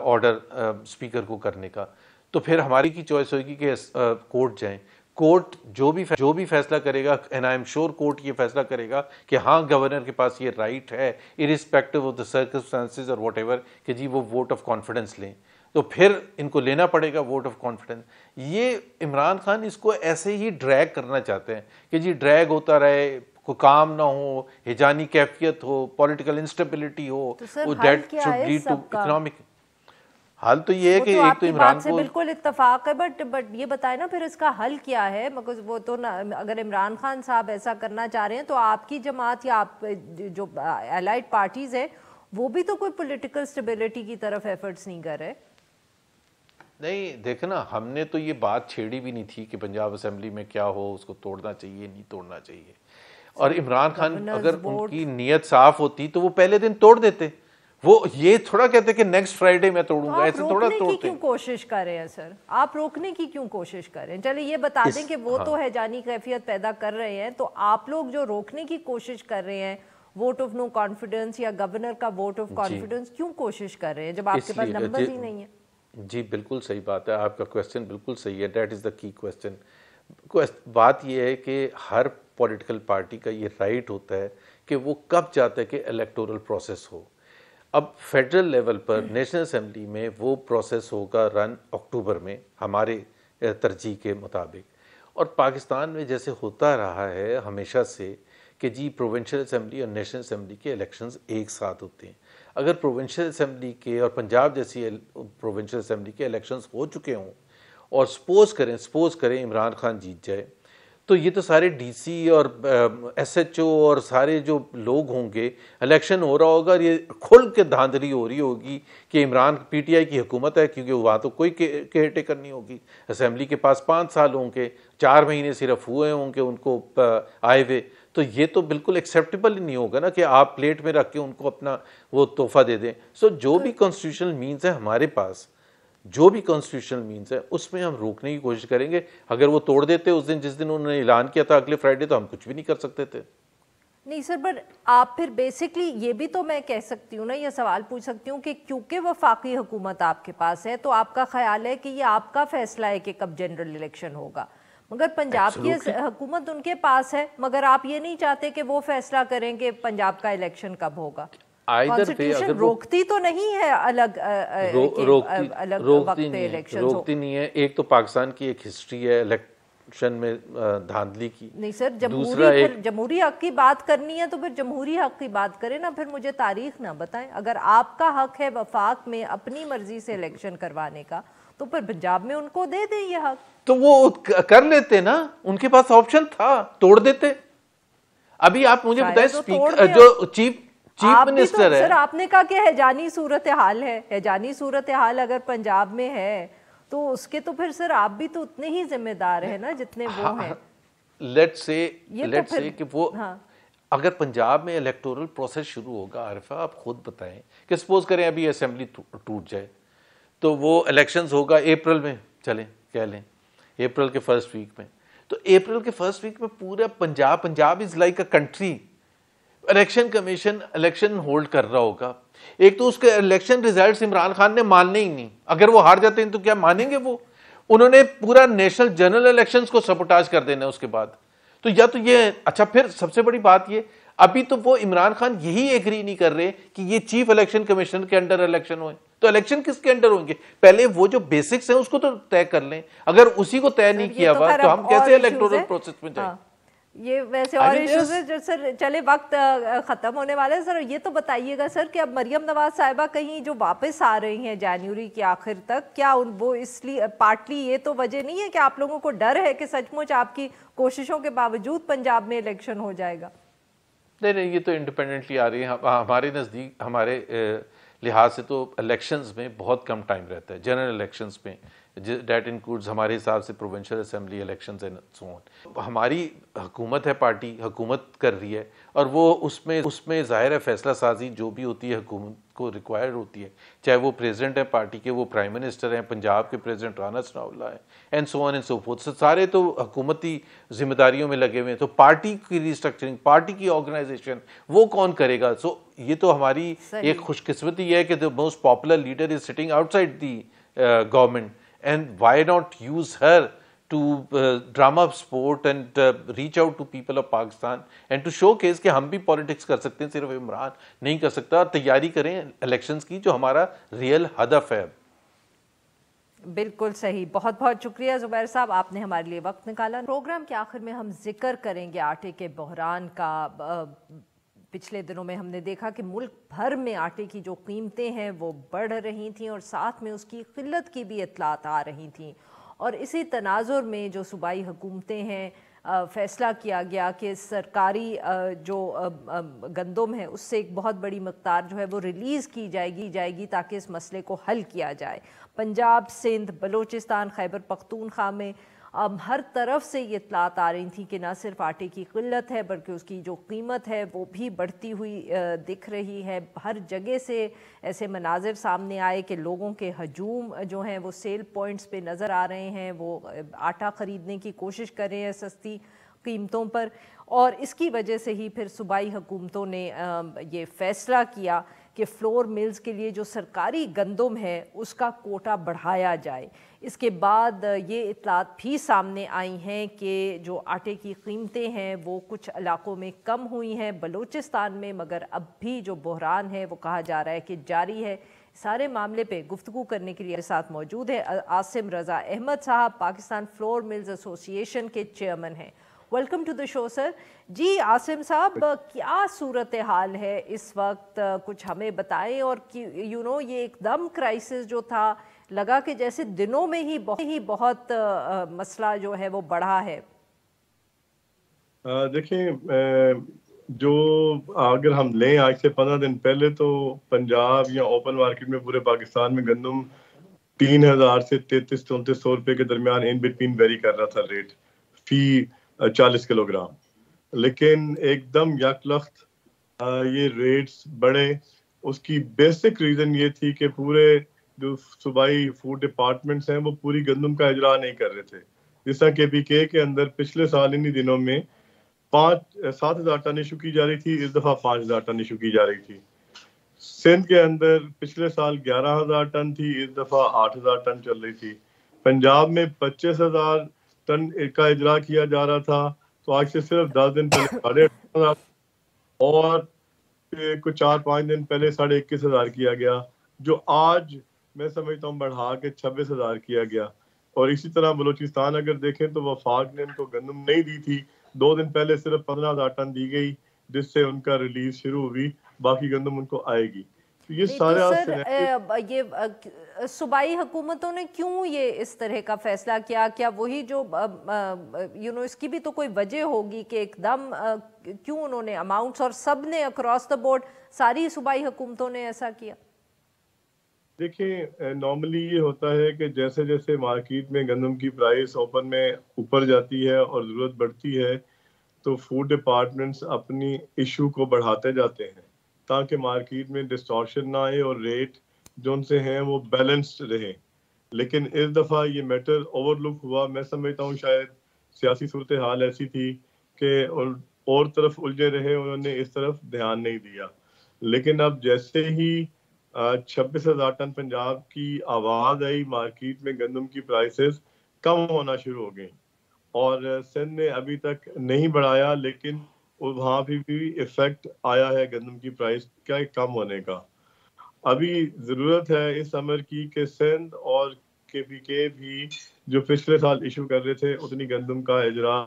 ऑर्डर स्पीकर को करने का। तो फिर हमारी की चॉइस होगी कि कोर्ट जाएं। कोर्ट जो भी फैसला करेगा, and I am sure court ये फैसला करेगा कि हाँ गवर्नर के पास ये राइट है इरिस्पेक्टिव ऑफ द सर्कमस्टांसेस और व्हाटएवर कि जी वो वोट ऑफ कॉन्फिडेंस लें, तो फिर इनको लेना पड़ेगा वोट ऑफ कॉन्फिडेंस। ये इमरान खान इसको ऐसे ही ड्रैग करना चाहते हैं कि जी ड्रैग होता रहे, कोई काम ना हो, हिजानी कैफियत हो, पॉलिटिकल इंस्टेबिलिटी हो, वो that should lead to economic. हाल तो ये है कि एक तो इमरान से बिल्कुल इत्तेफाक है, बट ये बताए ना फिर इसका हल क्या है? मगर वो तो ना, अगर इमरान खान साहब ऐसा करना चाह रहे हैं तो आपकी जमात या आप जो एलाइड पार्टीज है वो भी तो कोई पॉलिटिकल स्टेबिलिटी की तरफ एफर्ट्स नहीं कर रहे। नहीं देखे ना, हमने तो ये बात छेड़ी भी नहीं थी कि पंजाब असेंबली में क्या हो, उसको तोड़ना चाहिए नहीं तोड़ना चाहिए। और इमरान खान अगर उनकी नीयत साफ होती तो वो पहले दिन तोड़ देते। वो ये थोड़ा कहते कि नेक्स्ट फ्राइडे मैं तोड़ूंगा, ऐसे थोड़ा तोड़ते। क्यों कोशिश कर रहे हैं सर? आप रोकने की क्यों कोशिश कर रहे हैं? चलिए ये बता दें कि वो तो है जानी कैफियत पैदा कर रहे हैं, तो आप लोग जो रोकने की कोशिश कर रहे हैं वोट ऑफ नो कॉन्फिडेंस या गवर्नर का वोट ऑफ कॉन्फिडेंस, क्यों कोशिश कर रहे हैं जब आपके पास नंबर ही नहीं है? जी बिल्कुल सही बात है, आपका क्वेश्चन बिल्कुल सही है, that is the key question. बात यह है कि हर पॉलिटिकल पार्टी का ये राइट होता है कि वो कब चाहता है कि इलेक्टोरल प्रोसेस हो। अब फेडरल लेवल पर नेशनल असेंबली में वो प्रोसेस होगा रन अक्टूबर में हमारे तरजीह के मुताबिक, और पाकिस्तान में जैसे होता रहा है हमेशा से कि जी प्रोविंशियल असेंबली और नेशनल असेंबली के इलेक्शंस एक साथ होते हैं। अगर प्रोविंशियल असेंबली के और पंजाब जैसी प्रोविंशियल असेंबली के इलेक्शंस हो चुके हों और सपोज करें इमरान खान जीत जाए, तो ये तो सारे डीसी और एसएचओ और सारे जो लोग होंगे, इलेक्शन हो रहा होगा और ये खुल के धांधली हो रही होगी कि इमरान पीटीआई की हुकूमत है, क्योंकि वहाँ तो कोई केयर टेकर नहीं होगी। असेंबली के पास 5 साल होंगे, 4 महीने सिर्फ हुए होंगे उनको आए हुए, तो ये तो बिल्कुल एक्सेप्टेबल ही नहीं होगा ना कि आप प्लेट में रख के उनको अपना वो तोहफा दे दें। सो जो भी कॉन्स्टिट्यूशनल मीन्स है हमारे पास, जो भी कॉन्स्टिट्यूशनल मीन्स है उसमें हम रोकने की कोशिश करेंगे। अगर वो तोड़ देते उस दिन जिस दिन उन्होंने ऐलान किया था अगले फ्राइडे, तो हम कुछ भी नहीं कर सकते थे। नहीं सर, बट आप फिर बेसिकली ये भी तो मैं कह सकती हूँ ना, ये सवाल पूछ सकती हूँ कि क्योंकि वफाकी हुकूमत आपके पास है तो आपका ख्याल है कि ये आपका फैसला है कि कब जनरल इलेक्शन होगा, मगर पंजाब की हुकूमत उनके पास है, मगर आप ये नहीं चाहते कि वो फैसला करें कि पंजाब का इलेक्शन कब होगा। कॉन्स्टिट्यूशन रोकती तो नहीं है अलग रोकती नहीं है। एक तो पाकिस्तान की एक हिस्ट्री है इलेक्शन में धांधली की। नहीं सर, जमहूरी हक की बात करनी है तो फिर जमहूरी हक की बात करें ना, फिर मुझे तारीख ना बताएं। अगर आपका हक है वफाक में अपनी मर्जी से इलेक्शन करवाने का, तो फिर पंजाब में उनको दे दें ये हक, तो वो कर लेते ना, उनके पास ऑप्शन था, तोड़ देते। अभी आप मुझे बताएं, स्पीकर जो चीफ मिनिस्टर है, सर आपने कहा कि हैजानी सूरत हाल है, हैजानी सूरत हाल अगर पंजाब में है तो उसके तो फिर सर आप भी तो उतने ही जिम्मेदार है ना जितने वो हैं। लेट्स से कि वो अगर पंजाब में इलेक्टोरल प्रोसेस शुरू होगा, आरिफा आप खुद बताएं कि सपोज करें अभी असेंबली टूट जाए तो वो इलेक्शंस होगा अप्रैल में, चलें कह लें अप्रैल के फर्स्ट वीक में, तो अप्रैल के फर्स्ट वीक में पूरा Punjab is like a country, election commission election hold कर रहा होगा। एक तो उसके इलेक्शन रिजल्ट्स इमरान खान ने मानने ही नहीं, अगर वो हार जाते हैं तो क्या मानेंगे वो? उन्होंने पूरा नेशनल जनरल इलेक्शंस को सबोटाज कर देना उसके बाद। तो या तो ये अच्छा, फिर सबसे बड़ी बात ये, अभी तो वो इमरान खान यही एग्री नहीं कर रहे कि ये चीफ इलेक्शन कमिश्नर के अंडर इलेक्शन होए, तो इलेक्शन किसके अंडर होंगे? पहले वो जो बेसिक्स हैं उसको तो तय कर लें। अगर उसी को तय नहीं किया हुआ तो हम कैसे इलेक्टोरल प्रोसेस में जाएं? ये वैसे और इश्यूज है जो सर, चले वक्त खत्म होने वाला है। सर ये तो बताइएगा सर कि अब मरियम नवाज साहिबा कहीं जो वापस आ रही हैं जनवरी के आखिर तक, क्या वो इसलिए पार्टली ये तो वजह नहीं है कि आप लोगों को डर है कि सचमुच आपकी कोशिशों के बावजूद पंजाब में इलेक्शन हो जाएगा? नहीं, ये तो इंडिपेंडेंटली आ रही है। हमारे नज़दीक, हमारे लिहाज से तो इलेक्शंस में बहुत कम टाइम रहता है, जनरल इलेक्शंस में डेट इंक्लूड्स हमारे हिसाब से provincial assembly elections and so on. हमारी हुकूमत है, पार्टी हुकूमत कर रही है और वो उसमें ज़ाहिर है फैसला साजी जो भी होती है हुकूमत को रिक्वायर्ड होती है, चाहे वो प्रेसिडेंट है पार्टी के, वो प्राइम मिनिस्टर हैं, पंजाब के प्रेसिडेंट राना सनाउल्लाह है and so on and so fourth, सारे तो हुकूमती जिम्मेदारियों में लगे हुए हैं। तो पार्टी की रिस्ट्रक्चरिंग, पार्टी की ऑर्गेनाइजेशन वो कौन करेगा? सो ये तो हमारी एक खुशकिस्मती है कि the most popular leader is sitting outside the government, and why not use her to drama up sport and reach out to people of Pakistan and to showcase कि हम भी पॉलिटिक्स कर सकते हैं, सिर्फ इमरान नहीं कर सकता, और तैयारी करें इलेक्शंस की जो हमारा रियल हदफ है। बिल्कुल सही, बहुत बहुत शुक्रिया ज़ुबैर साहब, आपने हमारे लिए वक्त निकाला। प्रोग्राम के आखिर में हम जिक्र करेंगे आटे के बहरान का। पिछले दिनों में हमने देखा कि मुल्क भर में आटे की जो कीमतें हैं वो बढ़ रही थीं और साथ में उसकी किल्लत की भी इत्तलात आ रही थीं, और इसी तनाजुर में जो सूबाई हुकूमतें हैं फ़ैसला किया गया कि सरकारी जो गंदम है उससे एक बहुत बड़ी मकदार जो है वो रिलीज़ की जाएगी ताकि इस मसले को हल किया जाए। पंजाब, सिंध, बलूचिस्तान, खैबर पख्तूनख्वा में हर तरफ से ये इत्तलात आ रही थी कि न सिर्फ आटे की किल्लत है बल्कि उसकी जो कीमत है वो भी बढ़ती हुई दिख रही है। हर जगह से ऐसे मनाजिर सामने आए कि लोगों के हजूम जो हैं वो सेल पॉइंट्स पे नज़र आ रहे हैं, वो आटा ख़रीदने की कोशिश कर रहे हैं सस्ती कीमतों पर, और इसकी वजह से ही फिर सूबाई हुकूमतों ने ये फ़ैसला किया कि फ्लोर मिल्स के लिए जो सरकारी गंदम है उसका कोटा बढ़ाया जाए। इसके बाद ये इत्तलात भी सामने आई हैं कि जो आटे की कीमतें हैं वो कुछ इलाकों में कम हुई हैं बलूचिस्तान में, मगर अब भी जो बहरान है वो कहा जा रहा है कि जारी है। सारे मामले पे गुफ्तगू करने के लिए साथ मौजूद है आसिम रज़ा अहमद साहब, पाकिस्तान फ्लोर मिल्स एसोसिएशन के चेयरमैन हैं। Welcome to the show sir. जी आसिम साहब, क्या सूरत हाल है इस वक्त, कुछ हमें बताएं। और ये एकदम क्राइसिस जो था, लगा कि जैसे दिनों में ही बहुत मसला जो है वो बढ़ा है। देखिए, जो अगर हम लें आज से 15 दिन पहले तो पंजाब या ओपन मार्केट में पूरे पाकिस्तान में गंदम 3000 से 3300-3400 रुपए के दरमियान इन बिटवीन वेरी कर रहा था रेट फी 40 किलोग्राम। लेकिन एकदम यकलख्त ये रेट्स बढ़े। उसकी बेसिक रीजन ये थी कि पूरे जो सूबाई फूड डिपार्टमेंट्स हैं वो पूरी गंदम का इजरा नहीं कर रहे थे। जिस तरह KPK के अंदर पिछले साल इन्हीं दिनों में 7,000 टन इशू की जा रही थी, इस दफा 5,000 टन इशू की जा रही थी। सिंध के अंदर पिछले साल 11,000 टन थी, इस दफा 8,000 टन चल रही थी। पंजाब में 25,000 टन का इजरा किया जा रहा था, तो आज से सिर्फ 10 दिन पहले 8,500 और कुछ 4-5 दिन पहले 21,500 किया गया, जो आज मैं समझता हूँ बढ़ा के 26,000 किया गया। और इसी तरह बलूचिस्तान अगर देखें तो वफाक ने उनको गंदम नहीं दी थी, 2 दिन पहले सिर्फ 15,000 टन दी गई, जिससे उनका रिलीज शुरू हुई, बाकी गंदम उनको आएगी। तो ये सारे ये सूबाई हुकूमतों ने क्यों ये इस तरह का फैसला किया? क्या वही जो इसकी भी तो कोई वजह होगी कि एकदम क्यों उन्होंने अमाउंट्स और सब ने अक्रॉस द बोर्ड सारी सूबाई हुकूमतों ने ऐसा किया? देखिए, नॉर्मली ये होता है कि जैसे जैसे मार्केट में गंदम की प्राइस ओपन में ऊपर जाती है और ज़रूरत बढ़ती है तो फूड डिपार्टमेंट्स अपनी इशू को बढ़ाते जाते हैं ताकि मार्केट में डिस्टॉर्शन ना आए और रेट जो उनसे हैं वो बैलेंस्ड रहे। लेकिन इस दफ़ा ये मैटर ओवरलुक हुआ। मैं समझता हूँ शायद सियासी सूरत हाल ऐसी थी कि और तरफ उलझे रहे, उन्होंने इस तरफ ध्यान नहीं दिया। लेकिन अब जैसे ही 26,000 टन पंजाब की आवाज आई, मार्केट में गंदम की प्राइसेस कम होना शुरू हो गई और सिंध ने अभी तक नहीं बढ़ाया, लेकिन वहाँ भी इफेक्ट आया है गंदम की प्राइस का कम होने का। अभी जरूरत है इस समर की कि सिंध और KPK भी जो पिछले साल इशू कर रहे थे उतनी गंदम का इजरा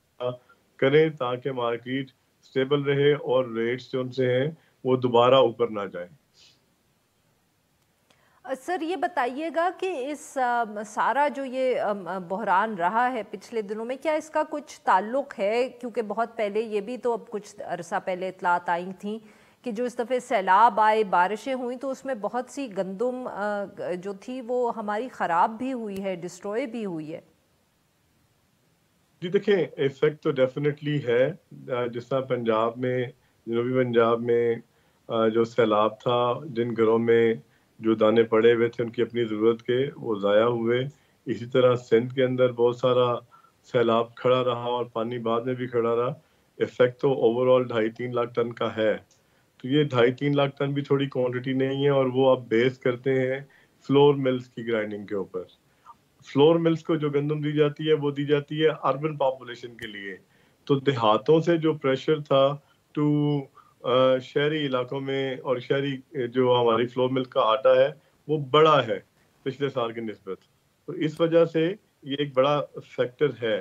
करें ताकि मार्केट स्टेबल रहे और रेट्स जो उनसे हैं वो दोबारा ऊपर ना जाए। सर ये बताइएगा कि इस सारा जो ये बहरान रहा है पिछले दिनों में, क्या इसका कुछ ताल्लुक है, क्योंकि बहुत पहले ये भी तो अब कुछ अरसा पहले इत्तलात आई थी कि जो इस दफ़े सैलाब आए, बारिशें हुई, तो उसमें बहुत सी गंदुम जो थी वो हमारी ख़राब भी हुई है, डिस्ट्रॉय भी हुई है। जी देखें, इफेक्ट तो डेफिनेटली है। जिस तरह पंजाब में, जनूबी पंजाब में जो सैलाब था, जिन घरों में जो दाने पड़े हुए थे उनकी अपनी ज़रूरत के, वो ज़ाया हुए। इसी तरह सिंध के अंदर बहुत सारा सैलाब खड़ा रहा और पानी बाद में भी खड़ा रहा। इफेक्ट तो ओवरऑल 2.5-3 लाख टन का है। तो ये 2.5-3 लाख टन भी थोड़ी क्वांटिटी नहीं है, और वो आप बेस करते हैं फ्लोर मिल्स की ग्राइंडिंग के ऊपर। फ्लोर मिल्स को जो गंदम दी जाती है वो दी जाती है अर्बन पॉपुलेशन के लिए। तो देहातों से जो प्रेशर था टू शहरी इलाकों में, और शहरी जो हमारी फ्लोर मिल्क का आटा है वो बड़ा है पिछले साल की निस्बत। तो इस वजह से ये एक बड़ा फैक्टर है।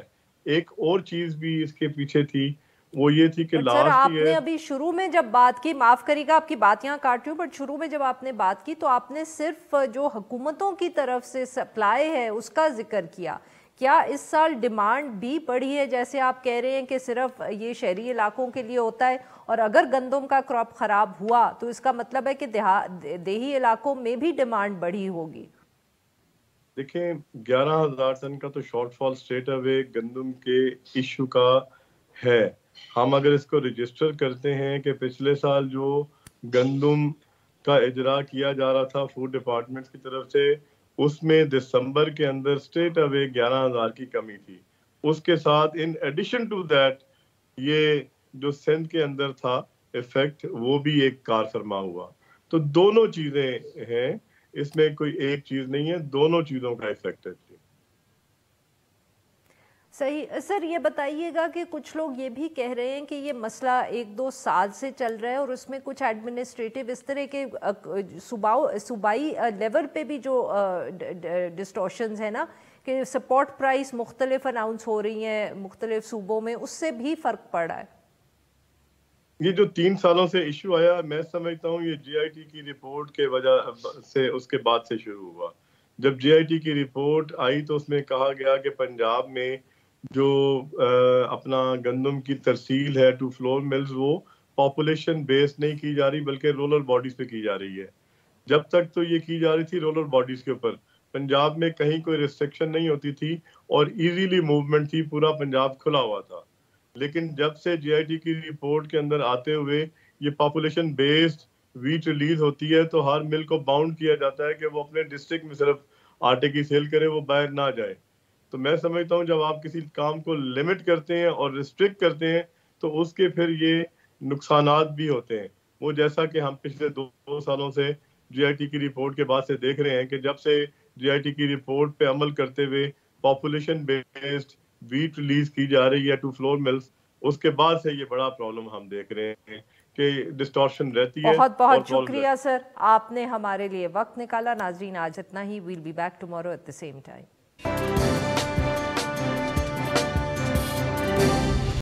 एक और चीज भी इसके पीछे थी, वो ये थी कि बट सर, लास्ट आपने ईयर, अभी शुरू में जब बात की, माफ़ करिएगा आपकी बात यहाँ काट रही हूँ, बट शुरू में जब आपने बात की तो आपने सिर्फ जो हुकूमतों की तरफ से सप्लाई है उसका जिक्र किया। क्या इस साल डिमांड भी बढ़ी है, जैसे आप कह रहे हैं कि सिर्फ ये शहरी इलाकों के लिए होता है, और अगर गंदम का क्रॉप ख़राब हुआ तो इसका मतलब है कि देही इलाकों में भी डिमांड बढ़ी होगी? देखें 11,000 टन का तो शॉर्टफॉल स्ट्रेट अवे गंदम के इशू का है। हम अगर इसको रजिस्टर करते हैं कि पिछले साल जो गंदम का इजरा किया जा रहा था फूड डिपार्टमेंट की तरफ से, उसमें दिसंबर के अंदर स्ट्रेट अवे 11,000 की कमी थी। उसके साथ इन एडिशन टू दैट ये जो सिंध के अंदर था इफेक्ट, वो भी एक कार फरमा हुआ। तो दोनों चीजें हैं, इसमें कोई एक चीज नहीं है, दोनों चीजों का इफेक्ट है। सही। सर ये बताइएगा कि कुछ लोग ये भी कह रहे हैं कि ये मसला 1-2 साल से चल रहा है और उसमें कुछ एडमिनिस्ट्रेटिव इस तरह के सूबाई लेवल पे भी जो डिस्टॉर्शंस है ना, कि सपोर्ट प्राइस मुख्तलिफ अनाउंस हो रही हैं मुख्तलिफ सूबों में, उससे भी फ़र्क पड़ रहा है। ये जो 3 सालों से इशू आया, मैं समझता हूँ ये जीआईटी की रिपोर्ट के वजह से, उसके बाद से शुरू हुआ। जब जीआईटी की रिपोर्ट आई तो उसमें कहा गया कि पंजाब में जो अपना गंदम की तरसील है टू फ्लोर मिल्स, वो पॉपुलेशन बेस्ड नहीं की जा रही बल्कि रोलर बॉडीज पे की जा रही है। जब तक तो ये की जा रही थी रोलर बॉडीज के ऊपर, पंजाब में कहीं कोई रिस्ट्रिक्शन नहीं होती थी और इजीली मूवमेंट थी, पूरा पंजाब खुला हुआ था। लेकिन जब से जीआईटी की रिपोर्ट के अंदर आते हुए ये पॉपुलेशन बेस्ड वीट रिलीज होती है, तो हर मिल को बाउंड किया जाता है कि वो अपने डिस्ट्रिक्ट में सिर्फ आटे की सेल करे, वो बाहर ना जाए। तो मैं समझता हूँ जब आप किसी काम को लिमिट करते हैं और रिस्ट्रिक्ट करते हैं तो उसके फिर ये नुकसानात भी होते हैं। वो जैसा कि हम पिछले 2 सालों से जीआईटी की रिपोर्ट के बाद से देख रहे हैं कि जब से जीआईटी की रिपोर्ट पे अमल करते हुए पॉपुलेशन बेस्ड वीट रिलीज की जा रही है टू फ्लोर मिल्स, उसके बाद से ये बड़ा प्रॉब्लम हम देख रहे हैं कि डिस्टॉर्शन रहती है। बहुत बहुत शुक्रिया सर, आपने हमारे लिए वक्त निकाला। नाजरीन, आज इतना ही। We'll be back tomorrow at the same time.